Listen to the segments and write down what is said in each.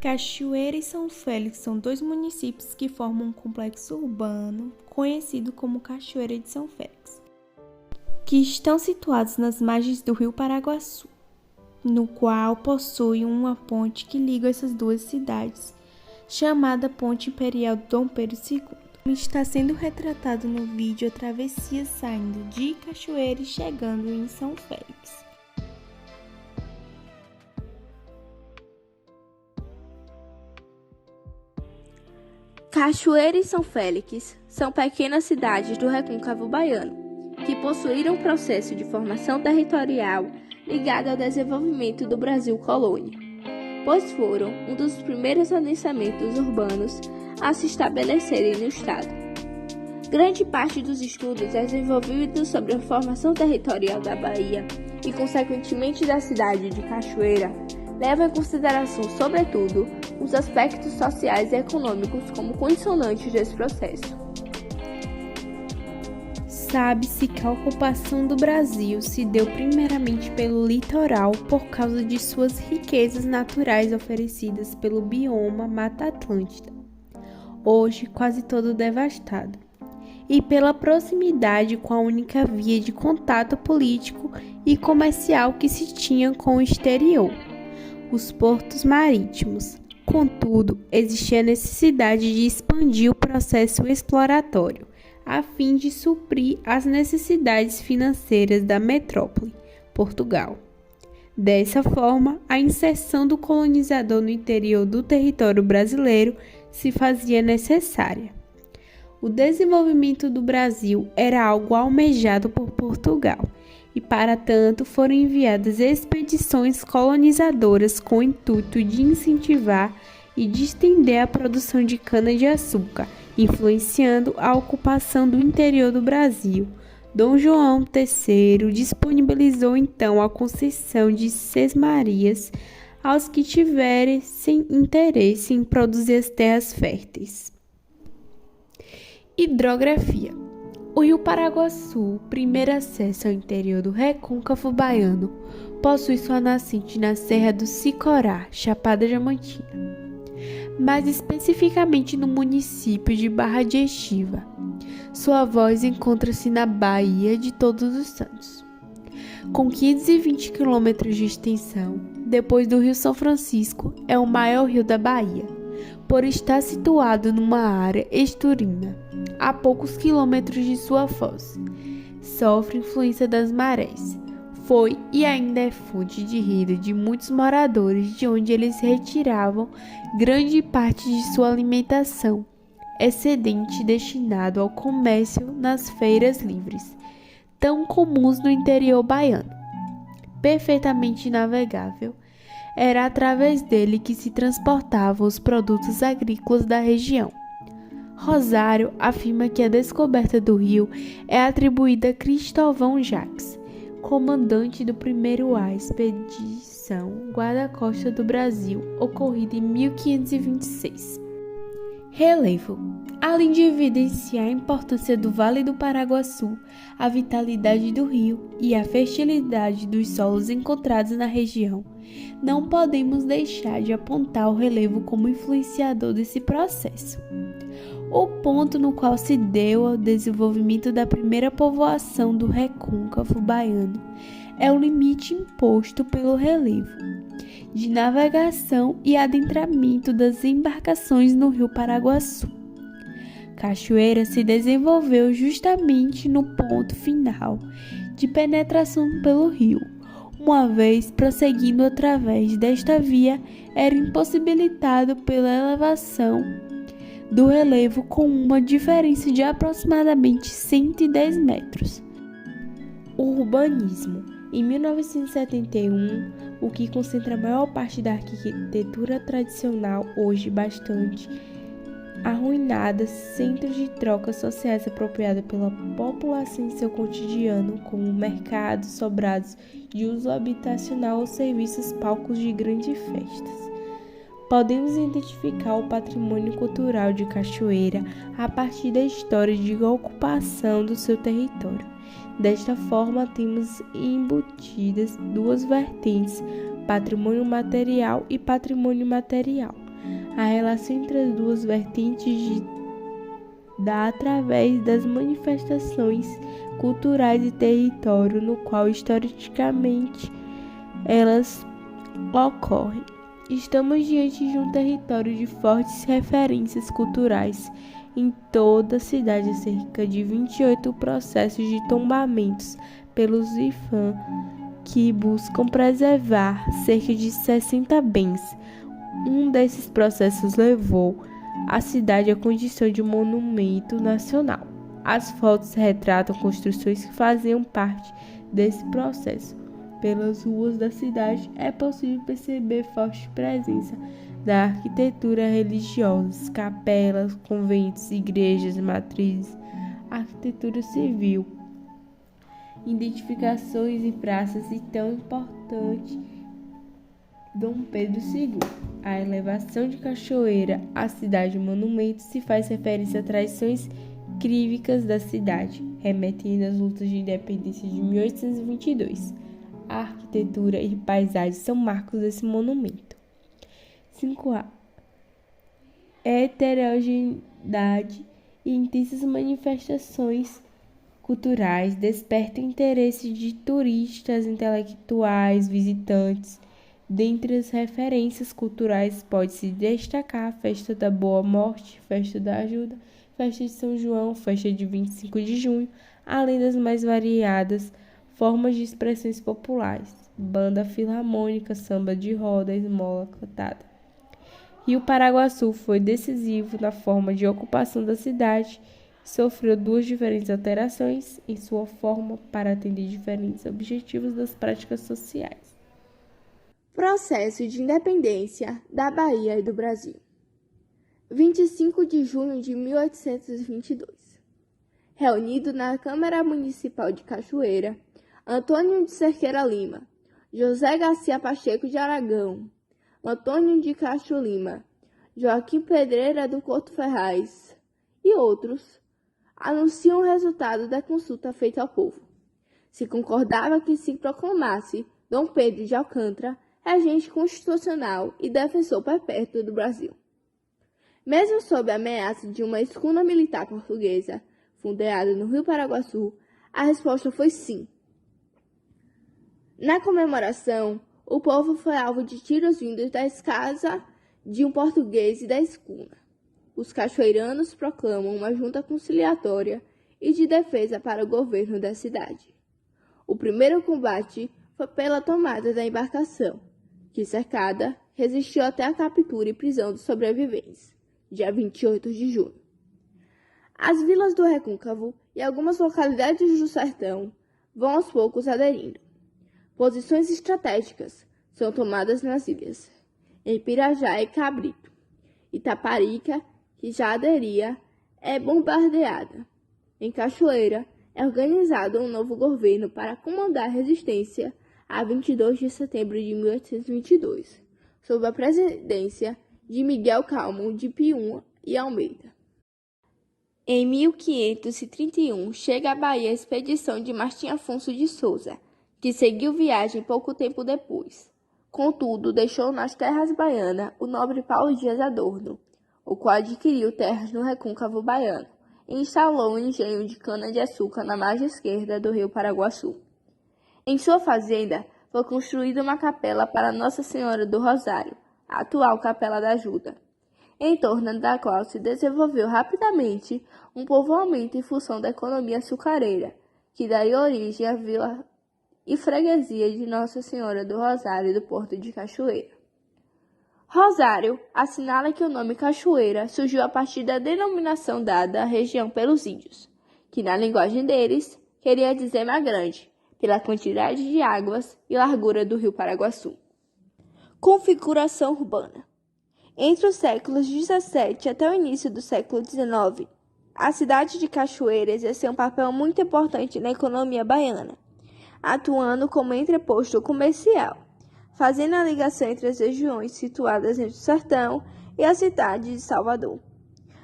Cachoeira e São Félix são dois municípios que formam um complexo urbano conhecido como Cachoeira de São Félix, que estão situados nas margens do rio Paraguaçu, no qual possui uma ponte que liga essas duas cidades, chamada Ponte Imperial Dom Pedro II. Está sendo retratado no vídeo a travessia saindo de Cachoeira e chegando em São Félix. Cachoeira e São Félix são pequenas cidades do Recôncavo Baiano, que possuíram um processo de formação territorial ligado ao desenvolvimento do Brasil colônia, pois foram um dos primeiros assentamentos urbanos a se estabelecerem no estado. Grande parte dos estudos desenvolvidos sobre a formação territorial da Bahia e, consequentemente, da cidade de Cachoeira levam em consideração, sobretudo, os aspectos sociais e econômicos como condicionantes desse processo. Sabe-se que a ocupação do Brasil se deu primeiramente pelo litoral por causa de suas riquezas naturais oferecidas pelo bioma Mata Atlântica, hoje quase todo devastado, e pela proximidade com a única via de contato político e comercial que se tinha com o exterior, os portos marítimos. Contudo, existia a necessidade de expandir o processo exploratório, a fim de suprir as necessidades financeiras da metrópole, Portugal. Dessa forma, a inserção do colonizador no interior do território brasileiro se fazia necessária. O desenvolvimento do Brasil era algo almejado por Portugal, e para tanto foram enviadas expedições colonizadoras com o intuito de incentivar e de estender a produção de cana-de-açúcar, influenciando a ocupação do interior do Brasil. Dom João III disponibilizou então a concessão de sesmarias aos que tivessem interesse em produzir as terras férteis. Hidrografia. O rio Paraguaçu, primeiro acesso ao interior do Recôncavo Baiano, possui sua nascente na Serra do Sicorá, Chapada Diamantina, mais especificamente no município de Barra de Estiva. Sua voz encontra-se na Baía de Todos os Santos. Com 520 km de extensão, depois do Rio São Francisco, é o maior rio da Bahia, por estar situado numa área esturina, a poucos quilômetros de sua foz. Sofre influência das marés. Foi e ainda é fonte de renda de muitos moradores, de onde eles retiravam grande parte de sua alimentação, excedente destinado ao comércio nas feiras livres, tão comuns no interior baiano. Perfeitamente navegável, era através dele que se transportavam os produtos agrícolas da região. Rosário afirma que a descoberta do rio é atribuída a Cristóvão Jacques, comandante do primeiro a expedição guarda-costa do Brasil, ocorrida em 1526. Relevo. Além de evidenciar a importância do Vale do Paraguaçu, a vitalidade do rio e a fertilidade dos solos encontrados na região, não podemos deixar de apontar o relevo como influenciador desse processo. O ponto no qual se deu o desenvolvimento da primeira povoação do Recôncavo Baiano é o limite imposto pelo relevo de navegação e adentramento das embarcações no rio Paraguaçu. Cachoeira se desenvolveu justamente no ponto final de penetração pelo rio, uma vez prosseguindo através desta via era impossibilitado pela elevação do relevo com uma diferença de aproximadamente 110 metros. Urbanismo. Em 1971, o que concentra a maior parte da arquitetura tradicional, hoje bastante arruinada, centros de trocas sociais apropriados pela população em seu cotidiano, como mercados, sobrados de uso habitacional ou serviços palcos de grandes festas. Podemos identificar o patrimônio cultural de Cachoeira a partir da história de ocupação do seu território. Desta forma, temos embutidas duas vertentes, patrimônio material e patrimônio material. A relação entre as duas vertentes dá através das manifestações culturais e território no qual historicamente elas ocorrem. Estamos diante de um território de fortes referências culturais. Em toda a cidade, cerca de 28 processos de tombamentos pelos IFAM que buscam preservar cerca de 60 bens. Um desses processos levou a cidade à condição de monumento nacional. As fotos retratam construções que faziam parte desse processo. Pelas ruas da cidade é possível perceber forte presença da arquitetura religiosa, capelas, conventos, igrejas, matrizes, arquitetura civil, identificações e praças e tão importante Dom Pedro II. A elevação de Cachoeira à cidade monumento se faz referência a tradições crívicas da cidade, remetendo às lutas de independência de 1822. A arquitetura e paisagem são marcos desse monumento. 5A. Heterogeneidade e intensas manifestações culturais despertam interesse de turistas, intelectuais, visitantes. Dentre as referências culturais pode-se destacar a Festa da Boa Morte, Festa da Ajuda, Festa de São João, Festa de 25 de junho, além das mais variadas formas de expressões populares, banda filarmônica, samba de roda, esmola cantada. Rio Paraguaçu foi decisivo na forma de ocupação da cidade e sofreu duas diferentes alterações em sua forma para atender diferentes objetivos das práticas sociais. Processo de independência da Bahia e do Brasil. 25 de junho de 1822. Reunido na Câmara Municipal de Cachoeira, Antônio de Cerqueira Lima, José Garcia Pacheco de Aragão, Antônio de Castro Lima, Joaquim Pedreira do Couto Ferraz e outros, anunciam o resultado da consulta feita ao povo. Se concordava que se proclamasse Dom Pedro de Alcântara regente constitucional e defensor perpétuo do Brasil. Mesmo sob a ameaça de uma escuna militar portuguesa, fundeada no Rio Paraguaçu, a resposta foi sim. Na comemoração, o povo foi alvo de tiros vindos da casa de um português e da escuna. Os cachoeiranos proclamam uma junta conciliatória e de defesa para o governo da cidade. O primeiro combate foi pela tomada da embarcação, que, cercada, resistiu até a captura e prisão dos sobreviventes, dia 28 de junho. As vilas do Recôncavo e algumas localidades do sertão vão aos poucos aderindo. Posições estratégicas são tomadas nas ilhas, em Pirajá e Cabrito. Itaparica, que já aderia, é bombardeada. Em Cachoeira, é organizado um novo governo para comandar a resistência a 22 de setembro de 1822, sob a presidência de Miguel Calmo de Pium e Almeida. Em 1531, chega à Bahia a expedição de Martim Afonso de Souza, que seguiu viagem pouco tempo depois. Contudo, deixou nas terras baianas o nobre Paulo Dias Adorno, o qual adquiriu terras no Recôncavo Baiano e instalou um engenho de cana-de-açúcar na margem esquerda do rio Paraguaçu. Em sua fazenda foi construída uma capela para Nossa Senhora do Rosário, a atual Capela da Ajuda, em torno da qual se desenvolveu rapidamente um povoamento em função da economia açucareira, que daria origem à vila e freguesia de Nossa Senhora do Rosário do Porto de Cachoeira. Rosário assinala que o nome Cachoeira surgiu a partir da denominação dada à região pelos índios, que na linguagem deles queria dizer Mar Grande, pela quantidade de águas e largura do rio Paraguaçu. Configuração urbana. Entre os séculos 17 até o início do século 19, a cidade de Cachoeira exerceu um papel muito importante na economia baiana, atuando como entreposto comercial, fazendo a ligação entre as regiões situadas entre o sertão e a cidade de Salvador.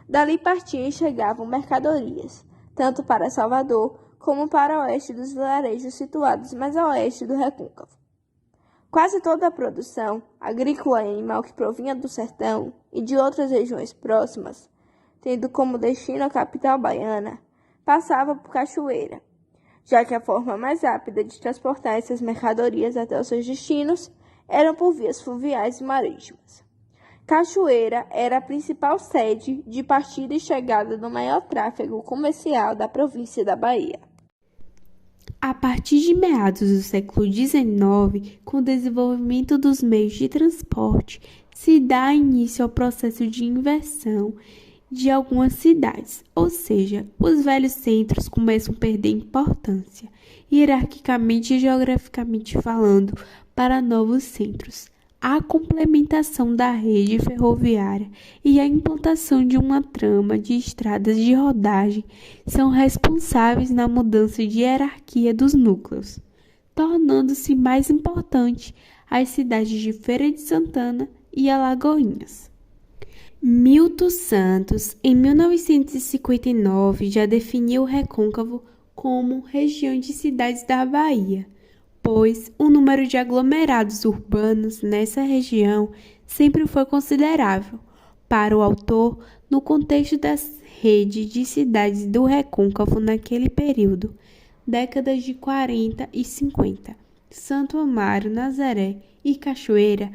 Dali partiam e chegavam mercadorias, tanto para Salvador como para o oeste dos vilarejos situados mais a oeste do Recôncavo. Quase toda a produção agrícola e animal que provinha do sertão e de outras regiões próximas, tendo como destino a capital baiana, passava por Cachoeira, já que a forma mais rápida de transportar essas mercadorias até os seus destinos eram por vias fluviais e marítimas. Cachoeira era a principal sede de partida e chegada do maior tráfego comercial da província da Bahia. A partir de meados do século XIX, com o desenvolvimento dos meios de transporte, se dá início ao processo de inversão de algumas cidades, ou seja, os velhos centros começam a perder importância, hierarquicamente e geograficamente falando, para novos centros. A complementação da rede ferroviária e a implantação de uma trama de estradas de rodagem são responsáveis na mudança de hierarquia dos núcleos, tornando-se mais importante as cidades de Feira de Santana e Alagoinhas. Milton Santos, em 1959, já definiu o Recôncavo como região de cidades da Bahia, pois o número de aglomerados urbanos nessa região sempre foi considerável. Para o autor, no contexto da rede de cidades do Recôncavo naquele período, décadas de 40 e 50, Santo Amaro, Nazaré e Cachoeira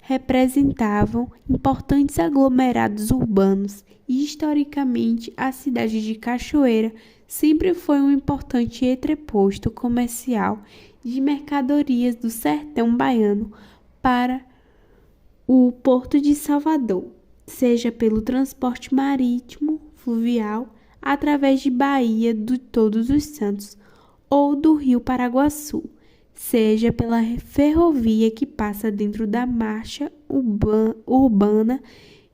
representavam importantes aglomerados urbanos e, historicamente, a cidade de Cachoeira sempre foi um importante entreposto comercial de mercadorias do sertão baiano para o Porto de Salvador, seja pelo transporte marítimo, fluvial, através de Baía de Todos os Santos ou do Rio Paraguaçu, seja pela ferrovia que passa dentro da marcha urbana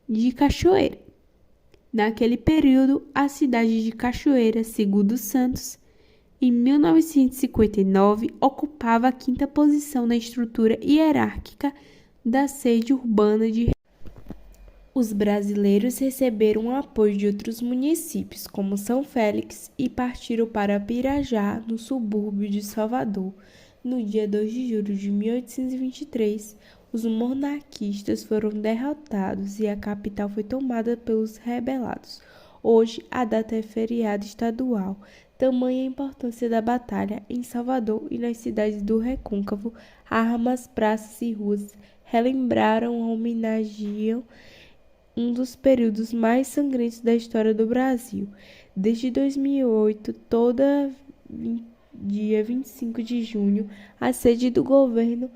de Cachoeira. Naquele período, a cidade de Cachoeira, segundo Santos, em 1959, ocupava a quinta posição na estrutura hierárquica da sede urbana de. Os brasileiros receberam o apoio de outros municípios, como São Félix, e partiram para Pirajá, no subúrbio de Salvador. No dia 2 de julho de 1823, os monarquistas foram derrotados e a capital foi tomada pelos rebelados. Hoje, a data é feriado estadual. Tamanha a importância da batalha em Salvador e nas cidades do Recôncavo, armas, praças e ruas relembraram ou homenageiam um dos períodos mais sangrentos da história do Brasil. Desde 2008, dia 25 de junho, a sede do governo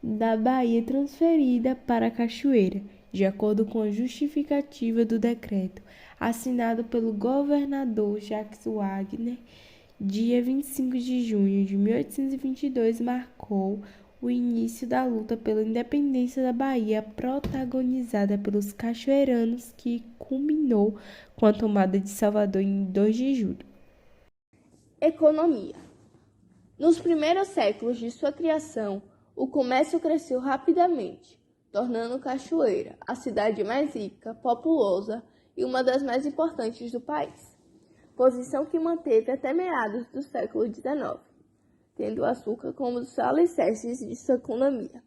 da Bahia é transferida para Cachoeira, de acordo com a justificativa do decreto, assinado pelo governador Jacques Wagner, dia 25 de junho de 1822, marcou o início da luta pela independência da Bahia, protagonizada pelos cachoeiranos, que culminou com a tomada de Salvador em 2 de julho. Economia. Nos primeiros séculos de sua criação, o comércio cresceu rapidamente, tornando Cachoeira a cidade mais rica, populosa e uma das mais importantes do país, posição que manteve até meados do século XIX, tendo o açúcar como um dos alicerces de sua economia.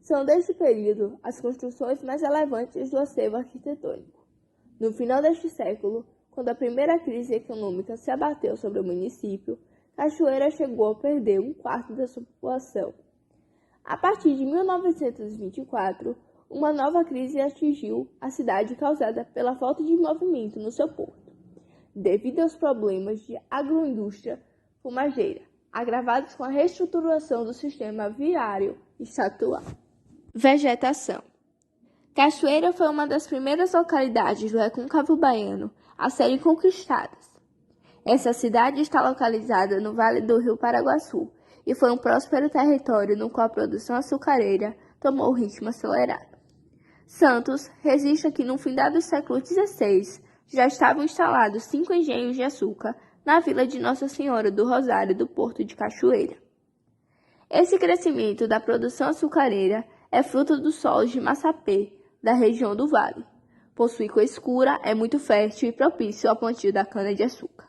São deste período as construções mais relevantes do acervo arquitetônico. No final deste século, quando a primeira crise econômica se abateu sobre o município, Cachoeira chegou a perder um quarto da sua população. A partir de 1924, uma nova crise atingiu a cidade causada pela falta de movimento no seu porto, devido aos problemas de agroindústria fumageira, agravados com a reestruturação do sistema viário estadual. Vegetação. Cachoeira foi uma das primeiras localidades do Recôncavo Baiano a serem conquistadas. Essa cidade está localizada no Vale do Rio Paraguaçu e foi um próspero território no qual a produção açucareira tomou ritmo acelerado. Santos registra que no fim do século XVI já estavam instalados 5 engenhos de açúcar na vila de Nossa Senhora do Rosário do Porto de Cachoeira. Esse crescimento da produção açucareira é fruto dos solos de massapê da região do Vale. Possui cor escura, é muito fértil e propício ao plantio da cana-de-açúcar.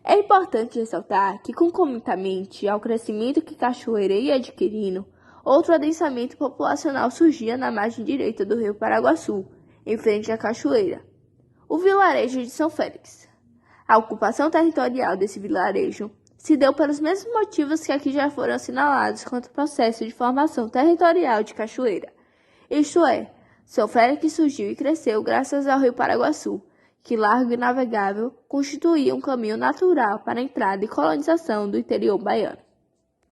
É importante ressaltar que, concomitamente ao crescimento que Cachoeira ia adquirindo, Outro adensamento populacional surgia na margem direita do rio Paraguaçu, em frente à cachoeira, o vilarejo de São Félix. A ocupação territorial desse vilarejo se deu pelos mesmos motivos que aqui já foram assinalados quanto o processo de formação territorial de Cachoeira. Isto é, São Félix surgiu e cresceu graças ao rio Paraguaçu, que largo e navegável constituía um caminho natural para a entrada e colonização do interior baiano.